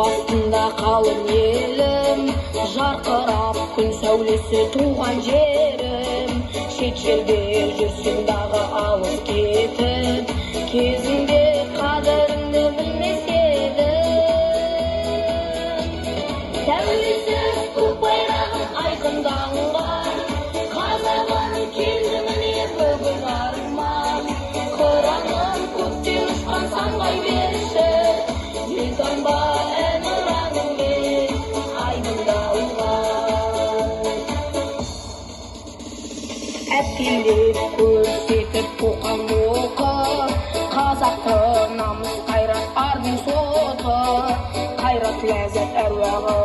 астында қалың елім, жарқырап күн сәулесі туған жерім. Шет жерде жүрсең дағы алыс кетіп, кезінде қадіріңді білмес едім. Тәуелсіз көк байрағым айқындалған, қазағым келді міне бүгін арман. Қырағым көктен ұшқан самғай берші, елтаңба әнұраныңмен айдындалған. Әпкелеп көрсетіп қоқан лоқы, қазақты намыс қайрат ардың соты, қайрат ләззат әруағы